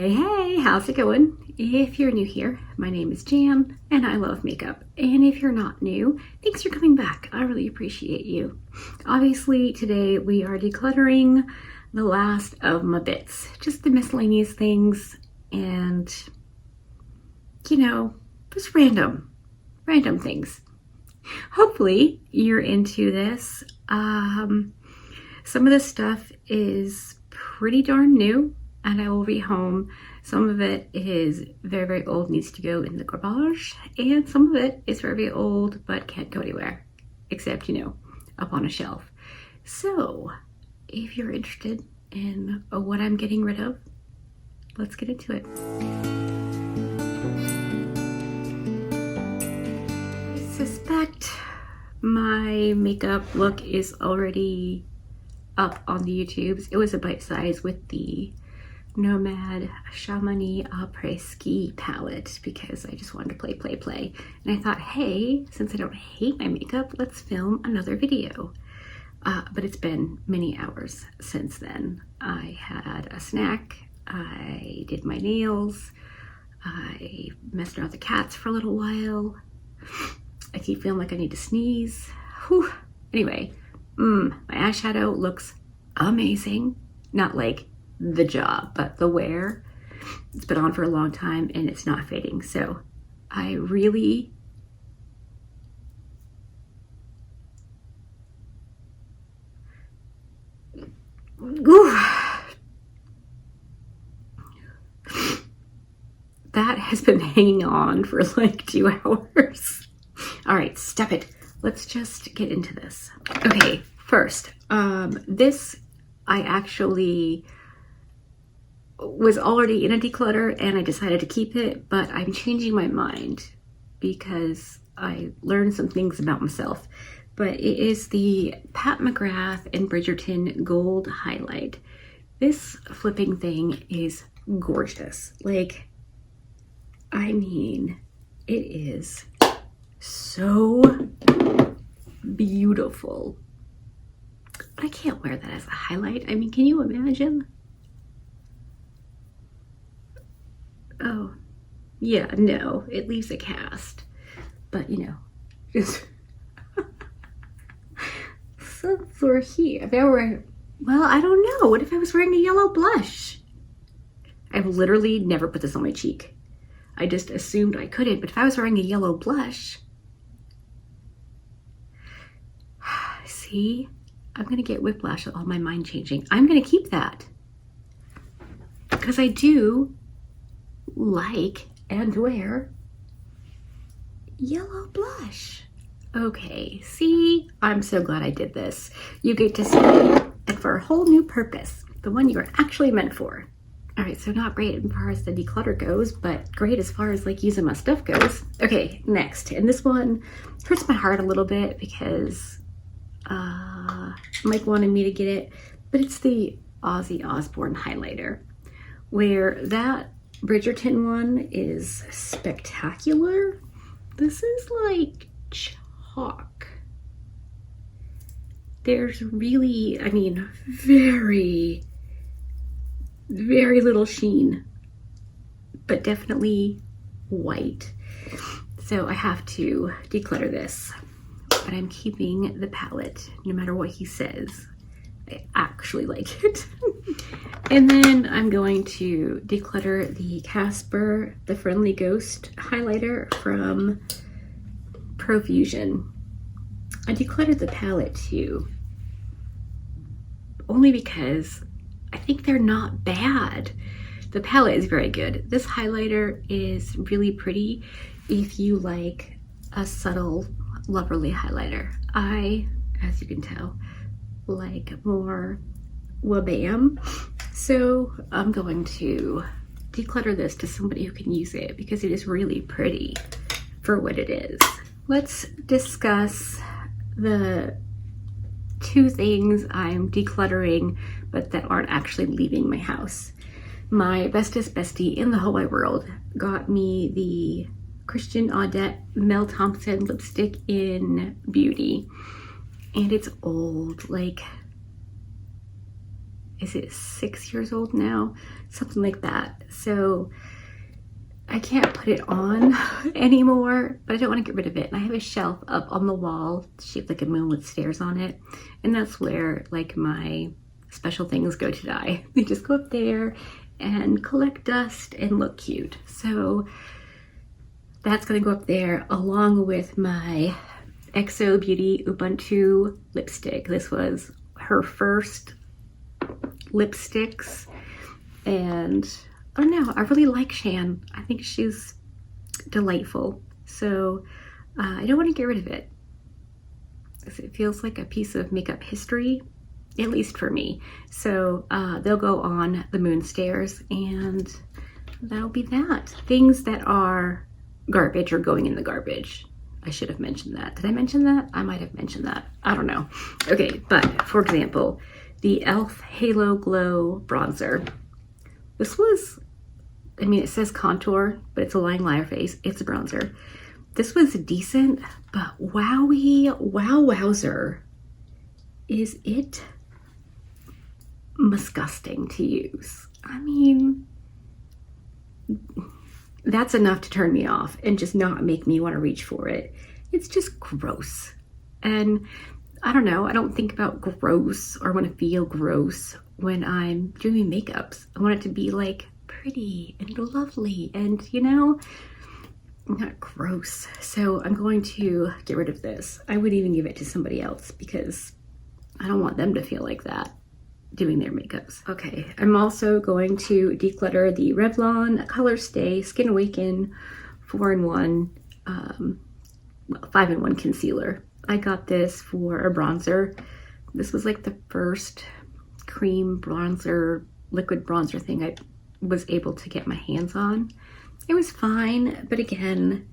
Hey, how's it going? If you're new here, my name is Jan and I love makeup. And if you're not new, thanks for coming back. I really appreciate you. Obviously, today we are decluttering the last of my bits, just the miscellaneous things and, just random things. Hopefully you're into this. Some of this stuff is pretty darn new and I will be home. Some of it is very, very old, needs to go in the garbage, and some of it is very, very old but can't go anywhere except, up on a shelf. So if you're interested in what I'm getting rid of, let's get into it. I suspect my makeup look is already up on the YouTubes. It was a bite size with the Nomad Chamonix Après Ski palette because I just wanted to play. And I thought, hey, since I don't hate my makeup, let's film another video. But it's been many hours since then. I had a snack, I did my nails, I messed around with the cats for a little while. I keep feeling like I need to sneeze. Whew. Anyway, my eyeshadow looks amazing. Not like the job, but the wear. It's been on for a long time and it's not fading. So I really that has been hanging on for like 2 hours. All right, stop it. Let's just get into this. Okay, first, this I actually was already in a declutter and I decided to keep it, but I'm changing my mind because I learned some things about myself. But it is the Pat McGrath and Bridgerton Gold Highlight. This flipping thing is gorgeous. Like, I mean, it is so beautiful. I can't wear that as a highlight. I mean, can you imagine? Oh, yeah, no, it leaves a cast. But, just... So for here, if I were, well, I don't know. What if I was wearing a yellow blush? I've literally never put this on my cheek. I just assumed I couldn't, but if I was wearing a yellow blush, see, I'm going to get whiplash with all my mind changing. I'm going to keep that because I do like and wear yellow blush. Okay, see, I'm so glad I did this. You get to see it and for a whole new purpose, the one you are actually meant for. All right, so not great as far as the declutter goes, but great as far as like using my stuff goes. Okay, next, and this one hurts my heart a little bit because Mike wanted me to get it, but it's the Ozzy Osbourne highlighter, where that Bridgerton one is spectacular. This is like chalk. There's really, I mean, very, very little sheen, but definitely white. So I have to declutter this, but I'm keeping the palette no matter what he says. I actually like it. And then I'm going to declutter the Casper, the Friendly Ghost highlighter from Profusion. I decluttered the palette too, only because I think they're not bad. The palette is very good. This highlighter is really pretty if you like a subtle, loverly highlighter. I, as you can tell, like more wabam. So I'm going to declutter this to somebody who can use it because it is really pretty for what it is. Let's discuss the 2 things I'm decluttering but that aren't actually leaving my house. My bestest bestie in the whole wide world got me the Christian Audette Mel Thompson lipstick in Beauty. And it's old, like is it 6 years old now? Something like that. So I can't put it on anymore, but I don't want to get rid of it. And I have a shelf up on the wall shaped like a moon with stairs on it. And that's where like my special things go to die. They just go up there and collect dust and look cute. So that's gonna go up there along with my XO Beauty Ubuntu lipstick. This was her first lipsticks, and I don't know, I really like Shan. I think she's delightful. So I don't want to get rid of it. It feels like a piece of makeup history, at least for me. So they'll go on the moon stairs, and that'll be that. Things that are garbage are going in the garbage. I should have mentioned that. Did I mention that? I might have mentioned that. I don't know. Okay, but for example, the e.l.f. Halo Glow Bronzer. This was, I mean, it says contour, but it's a lying liar face. It's a bronzer. This was decent, but wowzer, is it disgusting to use. I mean, that's enough to turn me off and just not make me want to reach for it. It's just gross. And I don't know, I don't think about gross or want to feel gross when I'm doing makeups. I want it to be like pretty and lovely and, you know, not gross. So I'm going to get rid of this. I would even give it to somebody else because I don't want them to feel like that doing their makeups. Okay, I'm also going to declutter the Revlon Color Stay Skin Awaken 4-in-1, 5-in-1 concealer. I got this for a bronzer. This was like the first cream bronzer, liquid bronzer thing I was able to get my hands on. It was fine, but again,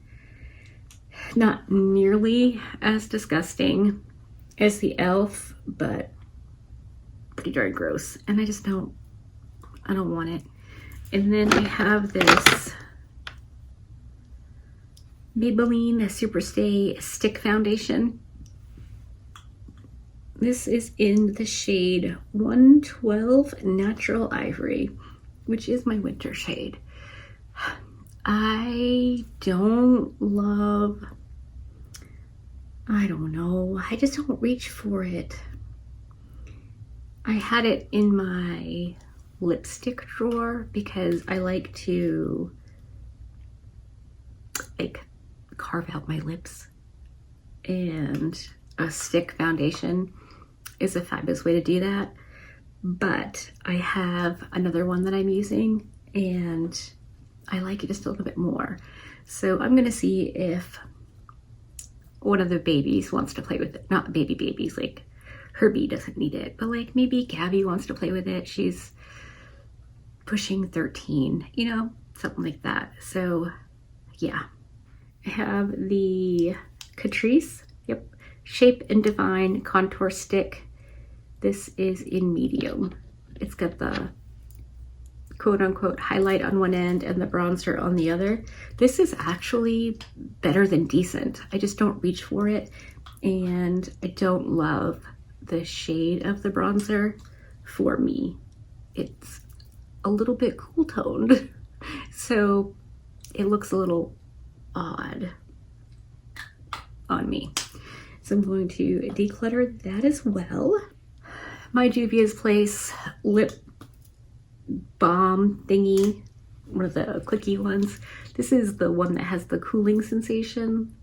not nearly as disgusting as the e.l.f., but pretty darn gross. And I just don't want it. And then I have this Maybelline Superstay Stick Foundation. This is in the shade 112 Natural Ivory, which is my winter shade. I don't love, I don't know, I just don't reach for it. I had it in my lipstick drawer because I like to like carve out my lips, and a stick foundation is a fabulous way to do that. But I have another one that I'm using and I like it just a little bit more. So I'm gonna see if one of the babies wants to play with it. Not babies, like Herbie doesn't need it, but like maybe Gabby wants to play with it. She's pushing 13, you know, something like that. So yeah, I have the Catrice, yep, Shape and Define Contour Stick. This is in medium. It's got the quote unquote highlight on one end and the bronzer on the other. This is actually better than decent. I just don't reach for it, and I don't love the shade of the bronzer for me. It's a little bit cool toned, so it looks a little odd on me. So I'm going to declutter that as well. My Juvia's Place lip balm thingy, one of the clicky ones. This is the one that has the cooling sensation.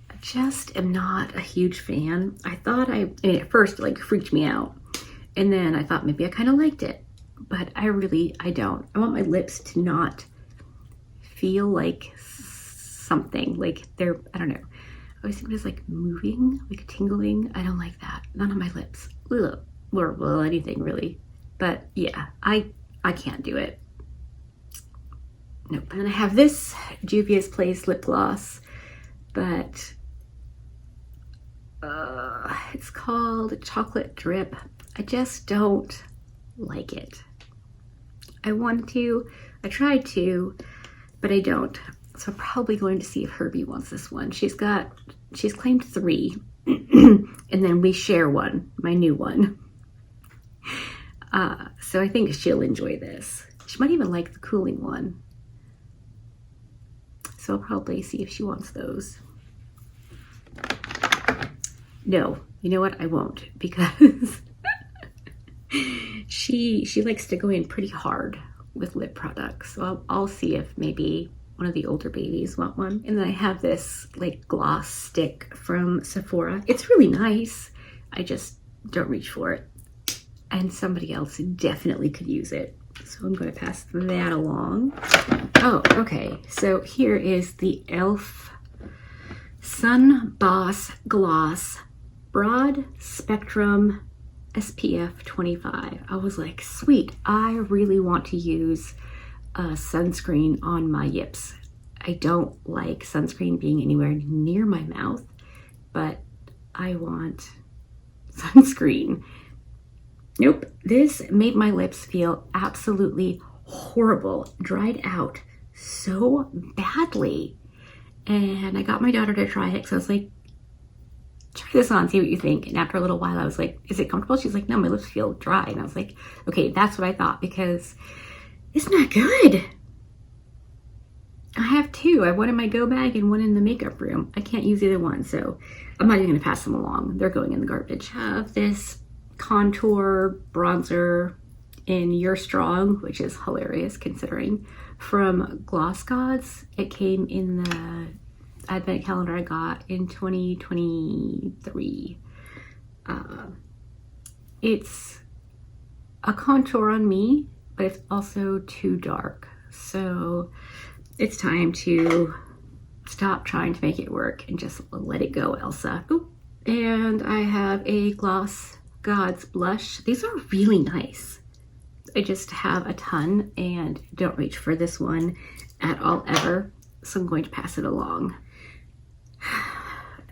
I just am not a huge fan. I thought I mean, at first it like freaked me out, and then I thought maybe I kind of liked it, but I don't. I want my lips to not feel like something, like they're, I don't know. I always think it was like moving, like tingling. I don't like that. None on my lips. Ugh. Or well, anything really. But yeah, I can't do it. Nope. And I have this Juvia's Place lip gloss, but it's called Chocolate Drip. I just don't like it. I wanted to, I tried to, but I don't. So I'm probably going to see if Herbie wants this one. She's claimed 3, and then we share one, my new one. So I think she'll enjoy this. She might even like the cooling one. So I'll probably see if she wants those. No, you know what? I won't, because she likes to go in pretty hard with lip products. So I'll see if maybe one of the older babies want one. And then I have this like gloss stick from Sephora. It's really nice. I just don't reach for it. And somebody else definitely could use it. So I'm going to pass that along. Oh, okay. So here is the e.l.f. Sun Boss Gloss Broad Spectrum SPF 25. I was like, sweet, I really want to use sunscreen on my yips. I don't like sunscreen being anywhere near my mouth, but I want sunscreen. Nope, this made my lips feel absolutely horrible, dried out so badly. And I got my daughter to try it because I was like, try this on, see what you think. And after a little while, I was like, is it comfortable? She's like, no, my lips feel dry. And I was like, okay, that's what I thought, because it's not good. I have two. I have one in my go bag and one in the makeup room. I can't use either one, so I'm not even gonna pass them along. They're going in the garbage. I have this contour bronzer in You're Strong, which is hilarious considering, from Gloss Gods. It came in the advent calendar I got in 2023. It's a contour on me, but it's also too dark. So it's time to stop trying to make it work and just let it go, Elsa. Ooh. And I have a Gloss Gods blush. These are really nice. I just have a ton and don't reach for this one at all ever. So I'm going to pass it along.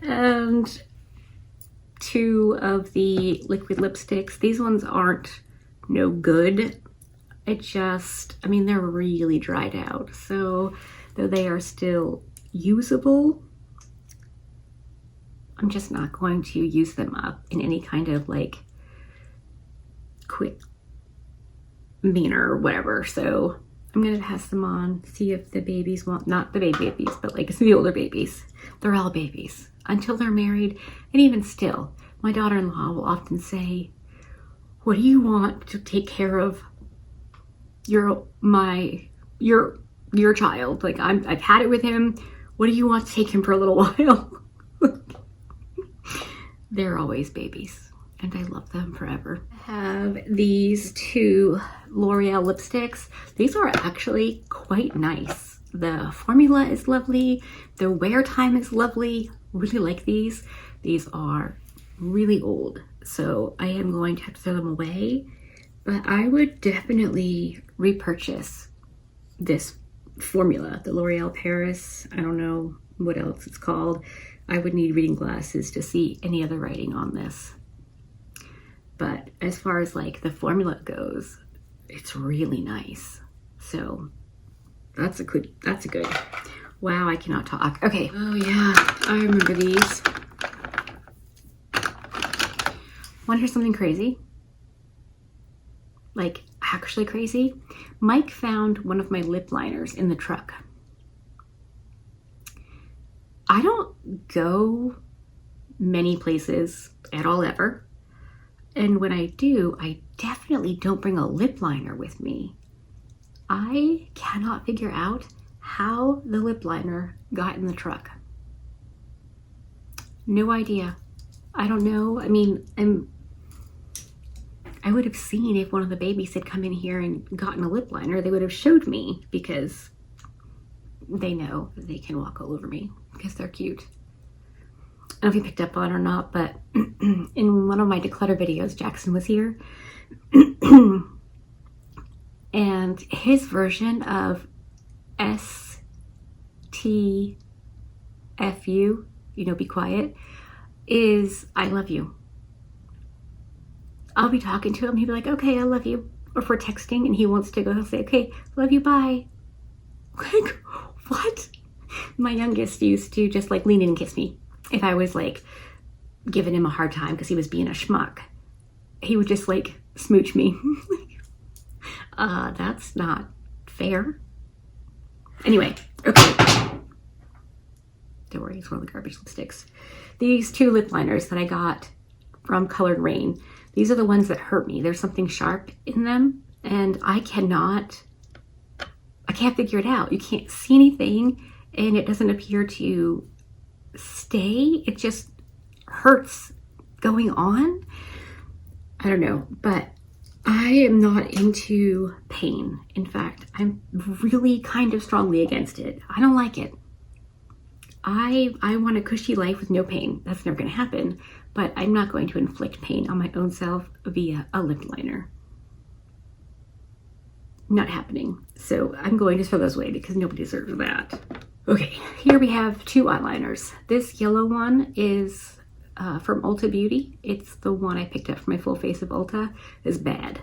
And two of the liquid lipsticks. These ones aren't no good. I mean, they're really dried out. So though they are still usable, I'm just not going to use them up in any kind of like quick manner or whatever. So I'm gonna pass them on, see if the babies want, not the babies, but like the older babies. They're all babies until they're married. And even still, my daughter-in-law will often say, what do you want to take care of your child? Like, I've had it with him. What do you want to take him for a little while? They're always babies and I love them forever. I have these two L'Oreal lipsticks. These are actually quite nice. The formula is lovely. The wear time is lovely. Really like these. These are really old, so I am going to have to throw them away, but I would definitely repurchase this formula, the L'Oreal Paris. I don't know what else it's called. I would need reading glasses to see any other writing on this. But as far as like the formula goes, it's really nice. So that's a good. Wow, I cannot talk. Okay. Oh yeah, I remember these. Want to hear something crazy? Like actually crazy? Mike found one of my lip liners in the truck. I don't go many places at all ever. And when I do, I definitely don't bring a lip liner with me. I cannot figure out how the lip liner got in the truck. No idea. I don't know. I mean, I would have seen if one of the babies had come in here and gotten a lip liner, they would have showed me, because they know that they can walk all over me because they're cute. I don't know if you picked up on it or not, but in one of my declutter videos, Jackson was here. And his version of STFU, be quiet, is I love you. I'll be talking to him, he'll be like, okay, I love you. Or if we're texting and he wants to go, he'll say, okay, love you, bye. Like, what? My youngest used to just like lean in and kiss me. If I was like giving him a hard time because he was being a schmuck, he would just like smooch me. That's not fair. Anyway, okay. Don't worry, it's one of the garbage lipsticks. These two lip liners that I got from Colored Rain, these are the ones that hurt me. There's something sharp in them, and I can't figure it out. You can't see anything, and it doesn't appear to stay. It just hurts going on. I don't know, but I am not into pain. In fact, I'm really kind of strongly against it. I don't like it. I want a cushy life with no pain. That's never going to happen, but I'm not going to inflict pain on my own self via a lip liner. Not happening. So I'm going to throw those away because nobody deserves that. Okay, here we have two eyeliners. This yellow one is from Ulta Beauty. It's the one I picked up for my full face of Ulta. It's bad.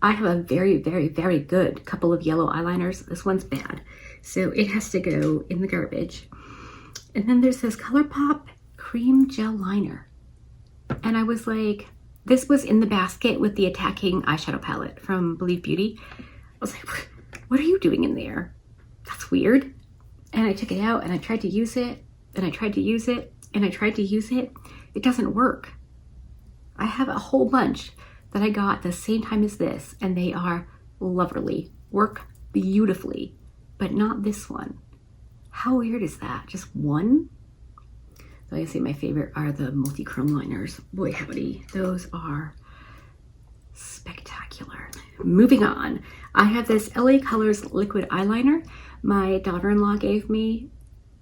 I have a very, very, very good couple of yellow eyeliners. This one's bad. So it has to go in the garbage. And then there's this ColourPop cream gel liner. And I was like, this was in the basket with the Attacking eyeshadow palette from Believe Beauty. I was like, what are you doing in there? That's weird. And I took it out and I tried to use it, and I tried to use it, and I tried to use it. It doesn't work. I have a whole bunch that I got the same time as this, and they are lovely, work beautifully, but not this one. How weird is that? Just one? Like I say, my favorite are the multi-chrome liners. Boy, howdy, those are spectacular. Moving on, I have this LA Colors liquid eyeliner my daughter-in-law gave me.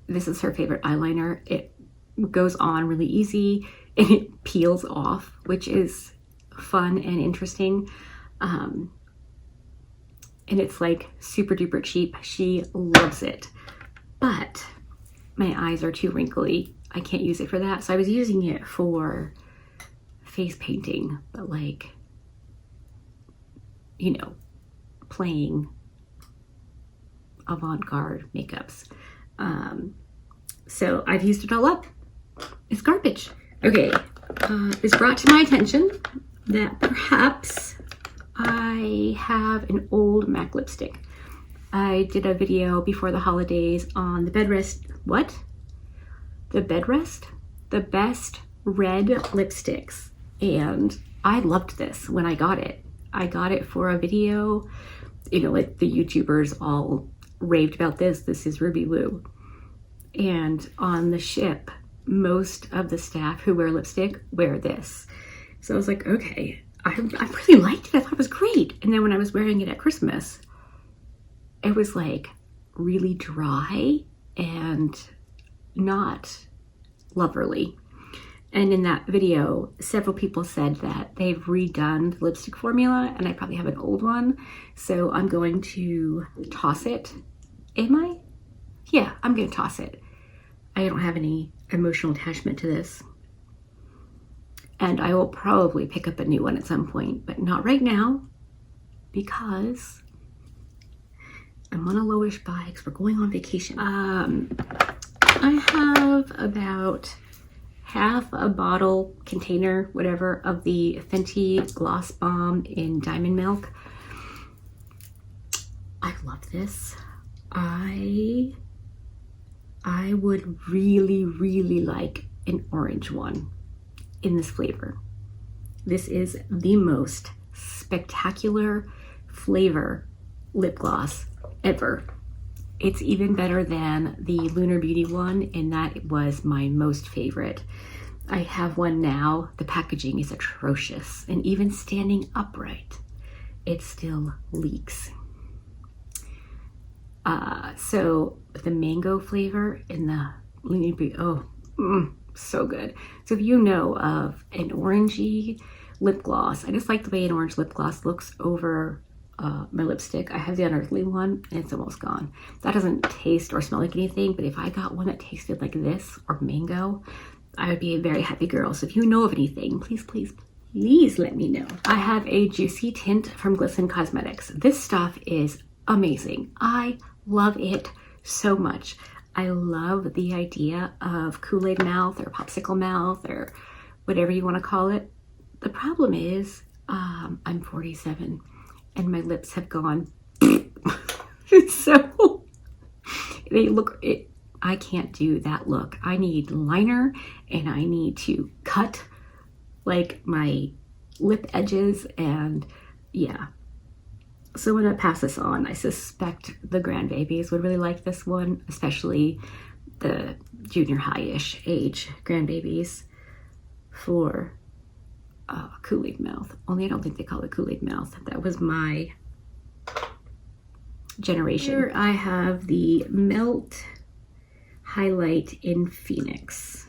This is her favorite eyeliner. It goes on really easy and it peels off, which is fun and interesting. And it's like super duper cheap. She loves it, but my eyes are too wrinkly. I can't use it for that. So I was using it for face painting, but like, you know, playing avant-garde makeups. So I've used it all up. It's garbage. Okay, it's brought to my attention that perhaps I have an old MAC lipstick. I did a video before the holidays on the bed rest. What? The bed rest? The best red lipsticks. And I loved this when I got it. I got it for a video. You know, like the YouTubers all raved about this. This is Ruby Woo. And on the ship, most of the staff who wear lipstick wear this. So I was like, okay, I really liked it. I thought it was great. And then when I was wearing it at Christmas, it was like really dry and not loverly. And in that video, several people said that they've redone the lipstick formula, and I probably have an old one. So I'm going to toss it. Am I? Yeah, I'm going to toss it. I don't have any emotional attachment to this. And I will probably pick up a new one at some point, but not right now because I'm on a lowish buy because we're going on vacation. I have about half a bottle, container, whatever, of the Fenty Gloss Bomb in Diamond Milk. I love this. I would really, really like an orange one in this flavor. This is the most spectacular flavor lip gloss ever. It's even better than the Lunar Beauty one, and that was my most favorite. I have one now. The packaging is atrocious, and even standing upright, it still leaks. So the mango flavor in the Lunar Beauty, so good. So if you know of an orangey lip gloss, I just like the way an orange lip gloss looks over my lipstick. I have the Unearthly one and it's almost gone. That doesn't taste or smell like anything, but if I got one that tasted like this or mango, I would be a very happy girl. So if you know of anything, please, please, please let me know. I have a Juicy Tint from Glisten Cosmetics. This stuff is amazing. I love it so much. I love the idea of Kool-Aid mouth or popsicle mouth or whatever you want to call it. The problem is I'm 47 and my lips have gone so they look, I can't do that look. I need liner and I need to cut like my lip edges, and yeah. So I'm gonna pass this on. I suspect the grandbabies would really like this one, especially the junior high-ish age grandbabies for Kool-Aid mouth. Only I don't think they call it Kool-Aid mouth. That was my generation. Here I have the Melt Highlight in Phoenix.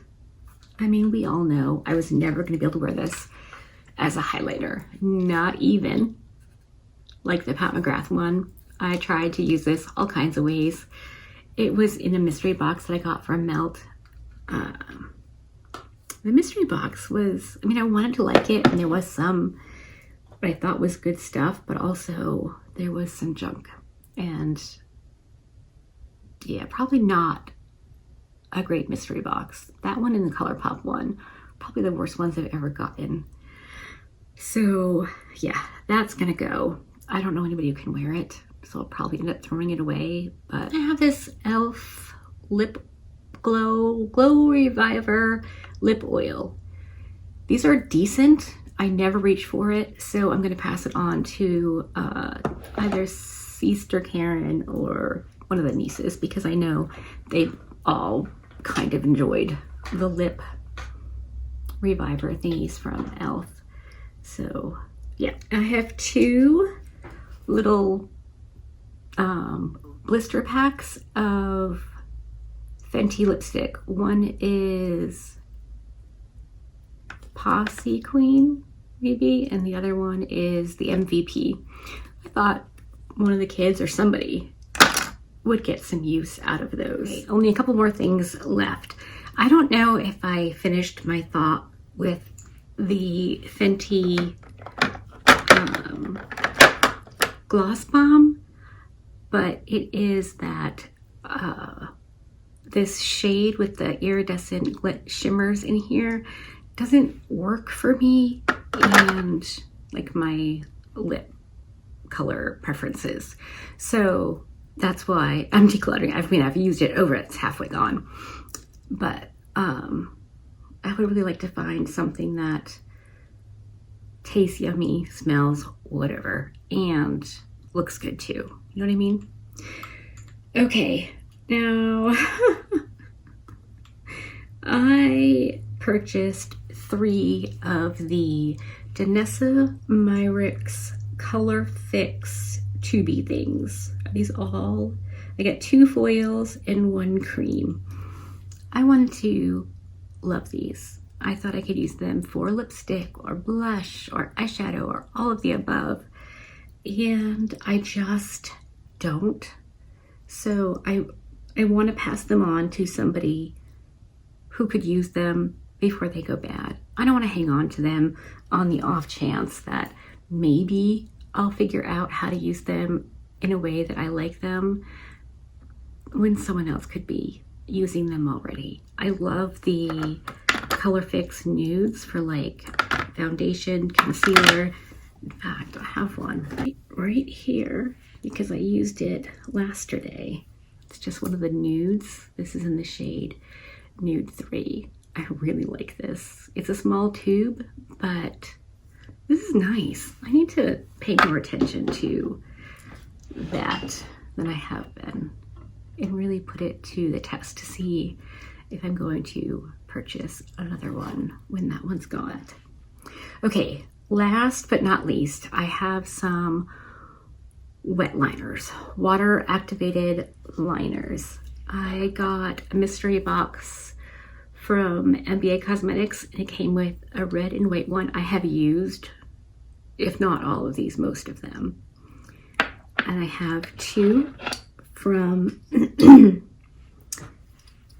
I mean, we all know I was never going to be able to wear this as a highlighter. Not even like the Pat McGrath one. I tried to use this all kinds of ways. It was in a mystery box that I got from Melt. The mystery box was, I mean, I wanted to like it, and there was some what I thought was good stuff, but also there was some junk. And yeah, probably not a great mystery box. That one and the ColourPop one, probably the worst ones I've ever gotten. So yeah, that's gonna go. I don't know anybody who can wear it, so I'll probably end up throwing it away. But I have this e.l.f. Lip Glow Reviver Lip Oil. These are decent. I never reach for it, so I'm gonna pass it on to either Sister Karen or one of the nieces, because I know they all kind of enjoyed the lip reviver thingies from e.l.f. So yeah, I have two little blister packs of Fenty lipstick. One is Posse Queen, maybe, and the other one is the MVP. I thought one of the kids or somebody would get some use out of those. Okay, only a couple more things left. I don't know if I finished my thought with the Fenty Gloss Bomb, but it is that this shade with the iridescent shimmers in here doesn't work for me and like my lip color preferences. So that's why I'm decluttering. I mean, I've used it over, it's halfway gone, but I would really like to find something that tastes yummy, smells whatever, and looks good too. You know what I mean? Okay, now I purchased 3 of the Danessa Myricks Color Fix 2B things. These all, I got 2 foils and 1 cream. I wanted to love these. I thought I could use them for lipstick or blush or eyeshadow or all of the above, and I just don't. So I want to pass them on to somebody who could use them before they go bad. I don't want to hang on to them on the off chance that maybe I'll figure out how to use them in a way that I like them when someone else could be using them already. I love the Color Fix nudes for like foundation, concealer. In fact, I have one right here because I used it yesterday. It's just one of the nudes. This is in the shade Nude 3. I really like this. It's a small tube, but this is nice. I need to pay more attention to that than I have been and really put it to the test to see if I'm going to purchase another one when that one's gone. Okay, last but not least, I have some wet liners, water activated liners. I got a mystery box from MBA Cosmetics, and it came with a red and white one. I have used, if not all of these, most of them. And I have 2 from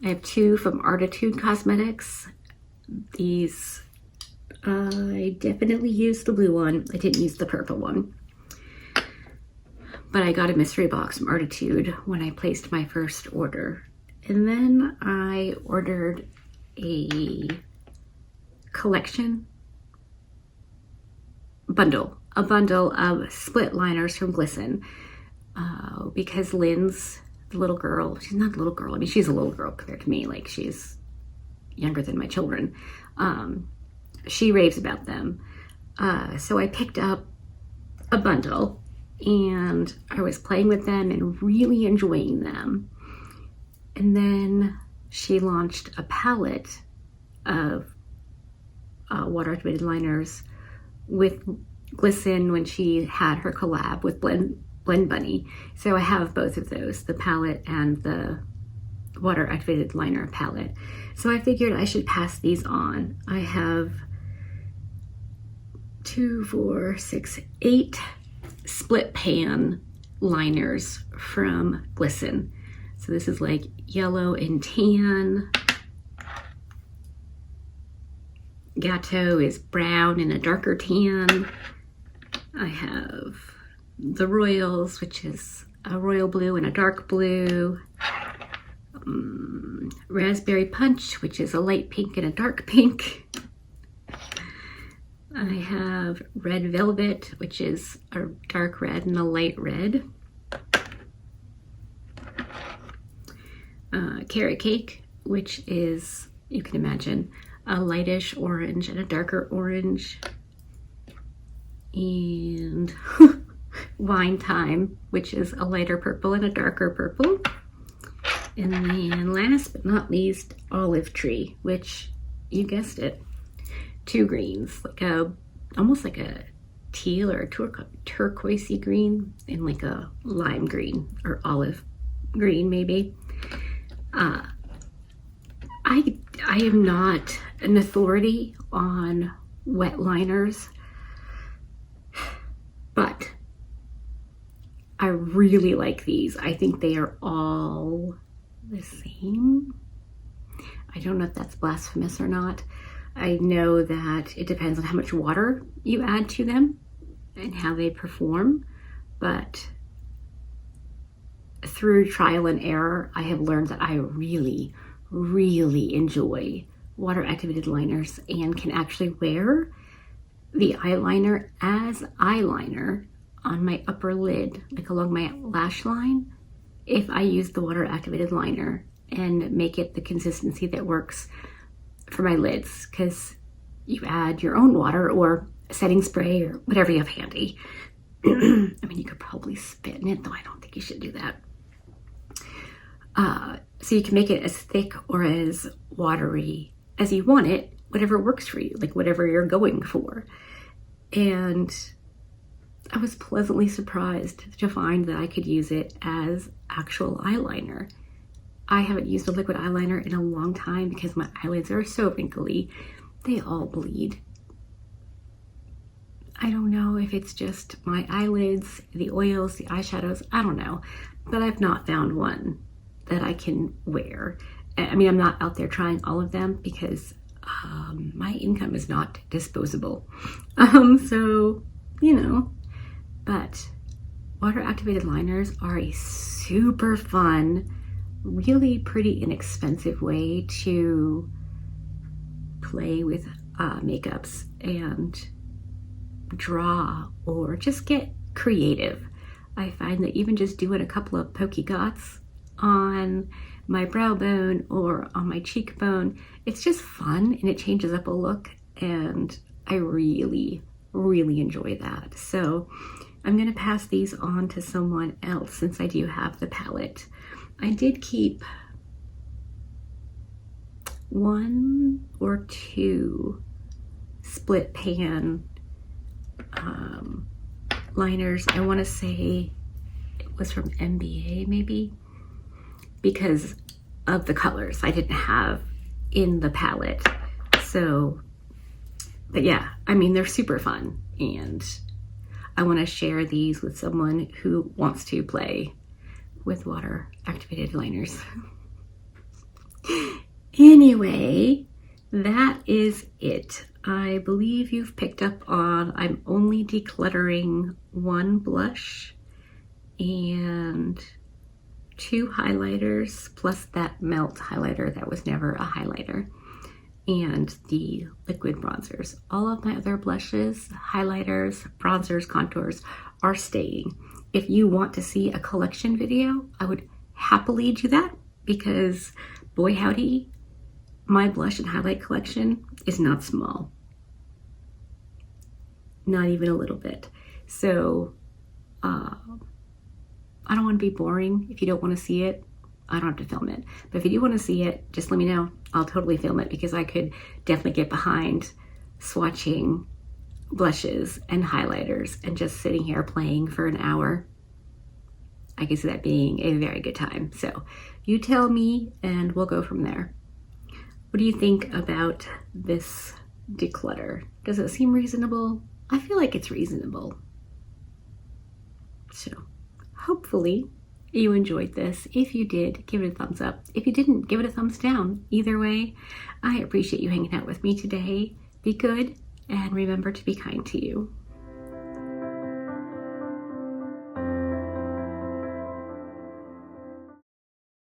I have 2 from Artitude Cosmetics. These, I definitely used the blue one. I didn't use the purple one. But I got a mystery box from Artitude when I placed my first order. And then I ordered a collection a bundle of split liners from Glisten, because Lynn's the little girl. She's not a little girl. I mean, she's a little girl compared to me. Like, she's younger than my children. She raves about them. So I picked up a bundle and I was playing with them and really enjoying them. And then she launched a palette of water activated liners with Glisten when she had her collab with Blend Bunny. So I have both of those, the palette and the water activated liner palette. So I figured I should pass these on. I have 2, 4, 6, 8 split pan liners from Glisten. So this is like yellow and tan. Gateau is brown and a darker tan. I have the Royals, which is a royal blue and a dark blue. Raspberry Punch, which is a light pink and a dark pink. I have Red Velvet, which is a dark red and a light red. Carrot Cake, which is, you can imagine, a lightish orange and a darker orange. And Wine Time, which is a lighter purple and a darker purple. And then last but not least, Olive Tree, which, you guessed it, 2 greens, like almost like a teal or a turquoisey green and like a lime green or olive green maybe. I am not an authority on wet liners, but I really like these. I think they are all the same. I don't know if that's blasphemous or not. I know that it depends on how much water you add to them and how they perform, but through trial and error, I have learned that I really, really enjoy water activated liners and can actually wear the eyeliner as eyeliner on my upper lid, like along my lash line, if I use the water activated liner and make it the consistency that works for my lids, because you add your own water or setting spray or whatever you have handy. I mean, you could probably spit in it, though I don't think you should do that. So you can make it as thick or as watery as you want it, whatever works for you, like whatever you're going for. And I was pleasantly surprised to find that I could use it as actual eyeliner. I haven't used a liquid eyeliner in a long time because my eyelids are so wrinkly. They all bleed. I don't know if it's just my eyelids, the oils, the eyeshadows, I don't know. But I've not found one that I can wear. I mean, I'm not out there trying all of them because my income is not disposable. So, you know, but water activated liners are a super fun, really pretty inexpensive way to play with makeups and draw or just get creative. I find that even just doing a couple of pokey dots on my brow bone or on my cheekbone, it's just fun and it changes up a look, and I really, really enjoy that. So I'm going to pass these on to someone else since I do have the palette. I did keep 1 or 2 split pan liners. I want to say it was from MBA maybe, because of the colors I didn't have in the palette. So, but yeah, I mean, they're super fun and I want to share these with someone who wants to play with water activated liners. Anyway, that is it. I believe you've picked up on I'm only decluttering 1 blush and 2 highlighters plus that melt highlighter that was never a highlighter. and the liquid bronzers. All of my other blushes, highlighters, bronzers, contours are staying. If you want to see a collection video, I would happily do that, because boy howdy, my blush and highlight collection is not small. Not even a little bit. So I don't want to be boring. If you don't want to see it, I don't have to film it. But if you do want to see it, just let me know. I'll totally film it, because I could definitely get behind swatching blushes and highlighters and just sitting here playing for an hour. I can see that being a very good time. So you tell me and we'll go from there. What do you think about this declutter? Does it seem reasonable? I feel like it's reasonable. So hopefully you enjoyed this. If you did, give it a thumbs up. If you didn't, give it a thumbs down. Either way, I appreciate you hanging out with me today. Be good, and remember to be kind to you.